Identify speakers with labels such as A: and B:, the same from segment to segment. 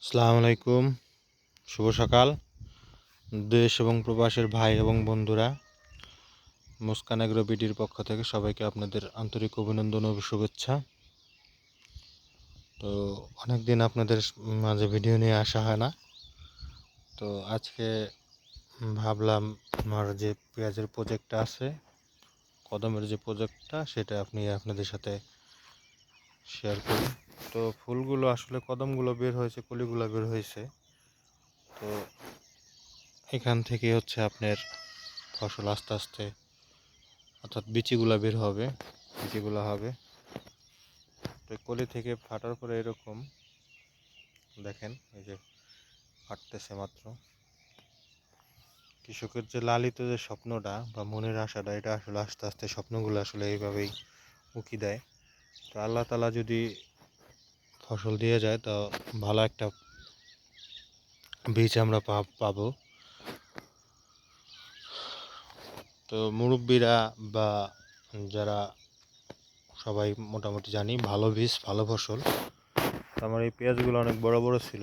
A: আসসালামু আলাইকুম। শুভ সকাল। দেশ এবং প্রবাসের ভাই এবং বন্ধুরা, মুস্কান এগ্রো বিডির পক্ষ থেকে সবাইকে আপনাদের আন্তরিক অভিনন্দন ও শুভেচ্ছা। তো অনেক দিন আপনাদের মাঝে ভিডিও নিয়ে আসা হয় না, তো আজকে ভাবলাম আমার যে পেঁয়াজের প্রজেক্টটা আছে, কদমের যে প্রজেক্টটা, সেটা আপনাদের সাথে শেয়ার করি। তো ফুলগুলো আসলে কদমগুলো বের হয়েছে, কলিগুলো বের হয়েছে। তো এখান থেকে হচ্ছে আপনার ফসল আস্তে আস্তে, অর্থাৎ বিচিগুলা বের হবে, বিচিগুলা হবে। তো কলি থেকে ফাটার পরে এরকম দেখেন, এই যে ফাটতেছে মাত্র। কৃষকের যে লালিত যে স্বপ্নটা বা মনের আশাটা, এটা আসলে আস্তে আস্তে স্বপ্নগুলো আসলে এইভাবেই উকি দেয়। তো আল্লাহ তালা যদি ফসল দিয়ে যায়, তো ভালো একটা বীজ আমরা পাবো। তো মুরব্বীরা বা যারা সবাই মোটামুটি জানি ভালো বীজ ভালো ফসল। আমার এই পেঁয়াজগুলো অনেক বড় বড় ছিল,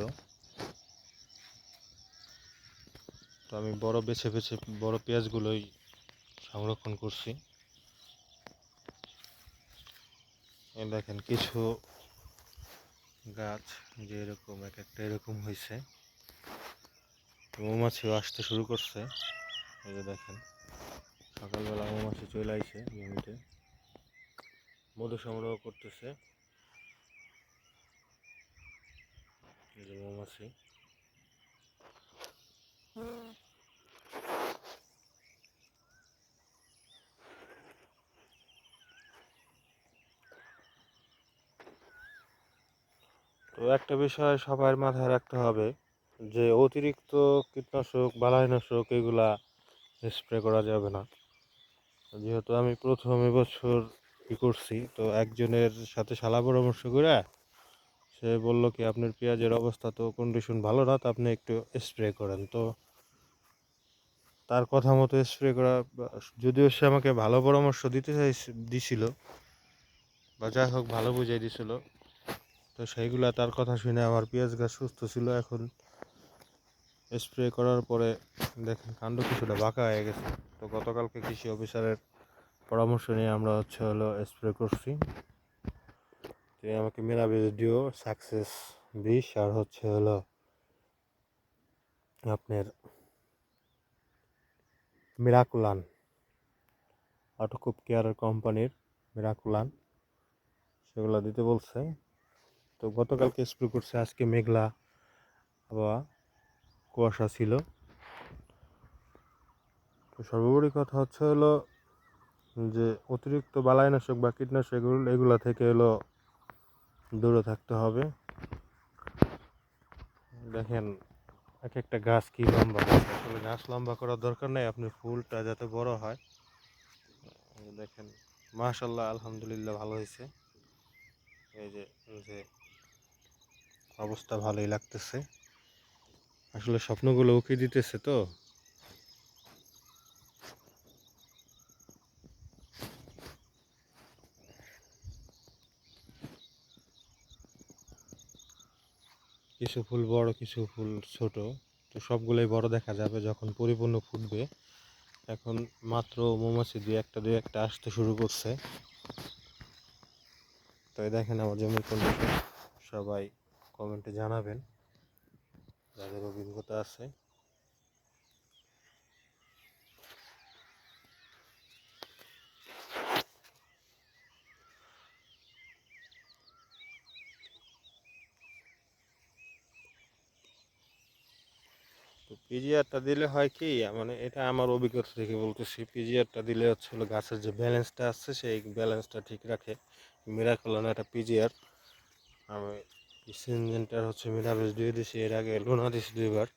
A: তো আমি বড় বেছে বেছে বড় পেঁয়াজগুলোই সংরক্ষণ করছি। এই দেখেন কিছু গাছ যে এরকম এক একটা এরকম হয়েছে, মৌমাছিও আসতে শুরু করছে। এই যে দেখেন, সকালবেলা মৌমাছি চলে আইছে জমিতে, মধু সংগ্রহ করতেছে। এই যে মৌমাছি। তো একটা বিষয় সবার মাথায় রাখতে হবে, যে অতিরিক্ত কীটনাশক বালাইনাশক এগুলা স্প্রে করা যাবে না। যেহেতু আমি প্রথম এবছর করছি, তো একজনের সাথে শালা পরামর্শ করে সে বলল কি, আপনার পেঁয়াজের অবস্থা তো কন্ডিশন ভালো না, তো আপনি একটু স্প্রে করেন। তো তার কথা মতো স্প্রে করা, যদিও সে আমাকে ভালো পরামর্শ দিছিল, বা যাই হোক ভালো বুঝাই দিছিল, তো সেইগুলা তার কথা শুনে আমার পেঁয়াজ গাছ সুস্থ ছিল। এখন স্প্রে করার পরে দেখেন কাণ্ড কিছুটা বাঁকা হয়ে গেছে। তো গতকালকে কৃষি অফিসারের পরামর্শ নিয়ে আমরা স্প্রে করছি। তো আমাকে মেরাবিজ ডিও সাকসেস 20 আর আপনার মিরাকুলান, অটোকুপ কেয়ারের কোম্পানির মিরাকুলান, সেগুলো দিতে বলছে। তো গতকালকে স্প্রে করছে, আজকে মেঘলা আবহাওয়া, কুয়াশা ছিল। তো সর্বোপরি কথা যে অতিরিক্ত বালাইনাশক বা কীটনাশক এগুলা থেকে দূরে থাকতে হবে। দেখেন এক একটা গাছ কি লম্বা, আসলে গাছ লম্বা করার দরকার নেই, আপনি ফুলটা যাতে বড় হয়। দেখেন মাশাআল্লাহ, আলহামদুলিল্লাহ ভালো হয়েছে। এই যে যে অবস্থা ভালোই লাগতেছে, আসলে স্বপ্নগুলো উকি দিতেছে। তো কিছু ফুল বড়, কিছু ফুল ছোট, তো সবগুলোই বড় দেখা যাবে যখন পরিপূর্ণ ফুটবে। এখন মাত্র মৌমাছি দুই একটা আসতে শুরু করছে। তো এই দেখেন আমার জমির কন্ডিশন, সবাই কমেন্টে জানাবেন যাদের অভিজ্ঞতা আছে। তো পিজিআরটা দিলে হয় কি, মানে এটা আমার অভিজ্ঞতা থেকে বলতেছি, পিজিআরটা দিলে গাছের যে ব্যালেন্সটা আছে, সেই ব্যালেন্সটা ঠিক রাখে। মিরাকল একটা পিজিআর, আমি সিনজেন্টার মিরাবেস দিয়ে দিছি, এর আগে লোনা দিছি 2বার।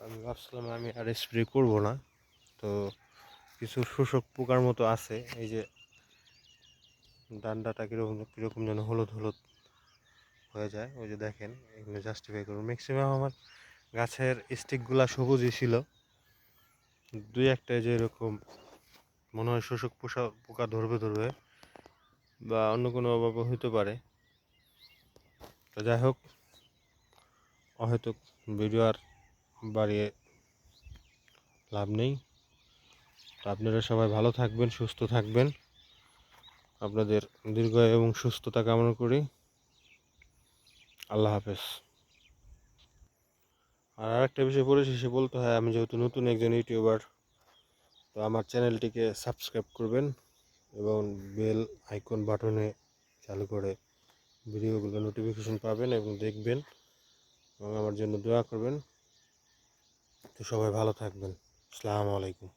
A: আমি ভাবছিলাম আমি আর স্প্রে করবো না। তো কিছু শোষক পোকার মতো আছে, এই যে ডান্ডাটা কীরকম কীরকম যেন হলুদ হলুদ হয়ে যায়, ওই যে দেখেন, এগুলো জাস্টিফাই করবো। ম্যাক্সিমাম আমার গাছের স্টিকগুলা সবুজই ছিল, দুই একটা যে এরকম মনে হয় শোষক পোকা ধরবে ধরবে, বা অন্য কোনো অভাবে হইতে পারে। তো যাই হোক, অহেতুক ভিডিও আর বাড়িয়ে লাভ নেই। তো আপনারা সবাই ভালো থাকবেন, সুস্থ থাকবেন, আপনাদের দীর্ঘায়ু এবং সুস্থতা কামনা করি। আল্লাহ হাফেজ। আর আরেকটা বিষয় পরিশেষে বলতে হয়, আমি যেহেতু নতুন একজন ইউটিউবার, তো আমার চ্যানেলটিকে সাবস্ক্রাইব করবেন এবং বেল আইকন বাটনে চালু করে ভিডিওগুলো নোটিফিকেশন পাবেন এবং দেখবেন এবং আমার জন্য দোয়া করবেন। তো সবাই ভালো থাকবেন। আসসালামু আলাইকুম।